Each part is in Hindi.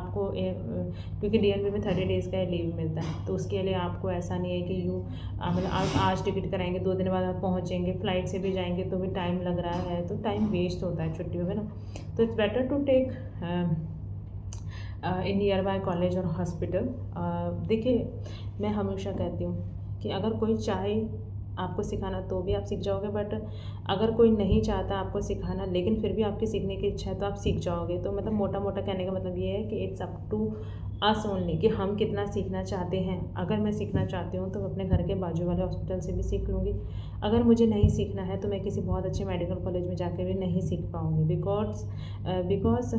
आपको क्योंकि DNB में 30 डेज़ का लीव मिलता है, तो उसके लिए आपको ऐसा नहीं है कि मतलब आप आज टिकट कराएंगे 2 दिन बाद आप पहुँचेंगे, फ़्लाइट से भी जाएंगे तो भी टाइम लग रहा है, तो टाइम वेस्ट होता है छुट्टियों में ना। तो it's better to take in nearby college और हॉस्पिटल। देखिए, मैं हमेशा कहती हूँ कि अगर कोई चाहे आपको सिखाना तो भी आप सीख जाओगे, बट अगर कोई नहीं चाहता आपको सिखाना लेकिन फिर भी आपकी सीखने की इच्छा है तो आप सीख जाओगे। तो मतलब मोटा मोटा कहने का मतलब ये है कि it's up to us only कि हम कितना सीखना चाहते हैं। अगर मैं सीखना चाहती हूँ तो अपने घर के बाजू वाले हॉस्पिटल से भी सीख लूँगी। अगर मुझे नहीं सीखना है तो मैं किसी बहुत अच्छे मेडिकल कॉलेज में जाकर भी नहीं सीख पाऊँगी, बिकॉज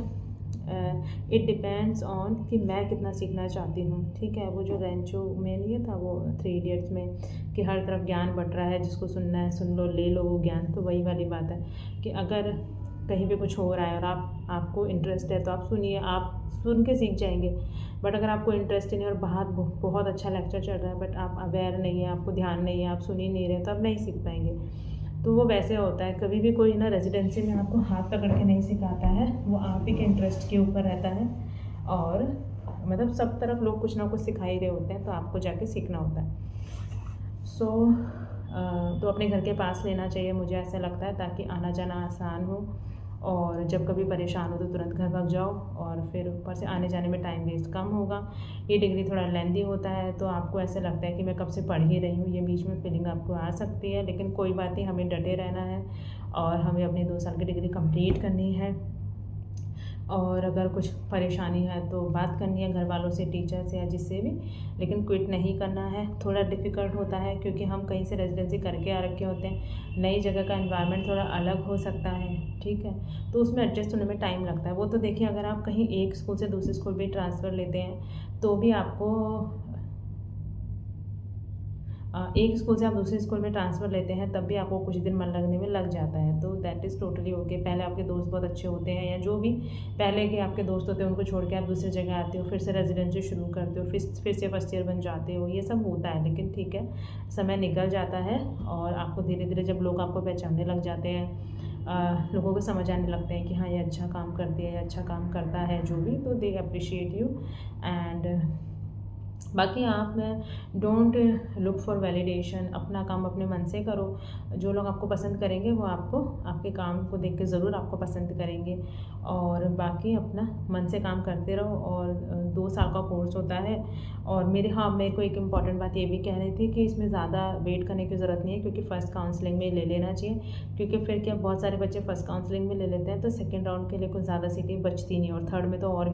इट डिपेंड्स ऑन कि मैं कितना सीखना चाहती हूँ। ठीक है, वो जो रेंचो में नहीं था वो 3 इडियट्स में कि हर तरफ ज्ञान बट रहा है, जिसको सुनना है सुन लो, ले लो वो ज्ञान। तो वही वाली बात है कि अगर कहीं पे कुछ हो रहा है और आपको इंटरेस्ट है तो आप सुनिए, आप सुन के सीख जाएंगे। बट अगर आपको इंटरेस्ट ही नहीं और बाहर बहुत अच्छा लेक्चर चल रहा है बट आप अवेयर नहीं है, आपको ध्यान नहीं है, आप सुन ही नहीं रहे, तो आप नहीं सीख पाएंगे। तो वो वैसे होता है, कभी भी कोई ना रेजिडेंसी में आपको हाथ पकड़ के नहीं सिखाता है, वो आप ही के इंटरेस्ट के ऊपर रहता है। और मतलब सब तरफ लोग कुछ ना कुछ सिखा ही रहे होते हैं, तो आपको जाके सीखना होता है। तो अपने घर के पास लेना चाहिए, मुझे ऐसा लगता है, ताकि आना जाना आसान हो और जब कभी परेशान हो तो तुरंत घर भाग जाओ, और फिर ऊपर से आने जाने में टाइम वेस्ट कम होगा। ये डिग्री थोड़ा लेंदी होता है तो आपको ऐसा लगता है कि मैं कब से पढ़ ही रही हूँ, ये बीच में फीलिंग आपको आ सकती है, लेकिन कोई बात नहीं, हमें डटे रहना है और हमें अपनी 2 साल की डिग्री कंप्लीट करनी है। और अगर कुछ परेशानी है तो बात करनी है घर वालों से, टीचर से या जिससे भी, लेकिन क्विट नहीं करना है। थोड़ा डिफ़िकल्ट होता है क्योंकि हम कहीं से रेजिडेंसी करके आ रखे होते हैं, नई जगह का एनवायरनमेंट थोड़ा अलग हो सकता है, ठीक है, तो उसमें एडजस्ट होने में टाइम लगता है। वो तो देखिए, अगर आप कहीं एक स्कूल से दूसरे स्कूल भी ट्रांसफ़र लेते हैं तो भी आपको एक स्कूल से आप दूसरे स्कूल में ट्रांसफ़र लेते हैं तब भी आपको कुछ दिन मन लगने में लग जाता है, तो दैट इज़ टोटली ओके। पहले आपके दोस्त बहुत अच्छे होते हैं या जो भी पहले के आपके दोस्त होते हैं उनको छोड़ के आप दूसरी जगह आते हो, फिर से रेजिडेंसी शुरू करते हो, फिर से फर्स्ट ईयर बन जाते हो, ये सब होता है। लेकिन ठीक है, समय निकल जाता है और आपको धीरे धीरे जब लोग आपको पहचानने लग जाते हैं, लोगों को समझ आने लगते हैं कि हाँ ये अच्छा काम करती है, अच्छा काम करता है, जो भी, तो दे अप्रिशिएट यू। एंड बाकी आप डोंट लुक फॉर वैलिडेशन, अपना काम अपने मन से करो। जो लोग आपको पसंद करेंगे वो आपको आपके काम को देख के ज़रूर आपको पसंद करेंगे, और बाकी अपना मन से काम करते रहो। और 2 साल का कोर्स होता है। और मेरे को एक इम्पॉर्टेंट बात ये भी कह रही थी कि इसमें ज़्यादा वेट करने की ज़रूरत नहीं है, क्योंकि फ़र्स्ट काउंसलिंग में ले लेना चाहिए, क्योंकि फिर क्या बहुत सारे बच्चे फ़र्स्ट काउंसलिंग में ले लेते हैं तो सेकेंड राउंड के लिए कुछ ज़्यादा सीटें बचती नहीं, और थर्ड में तो और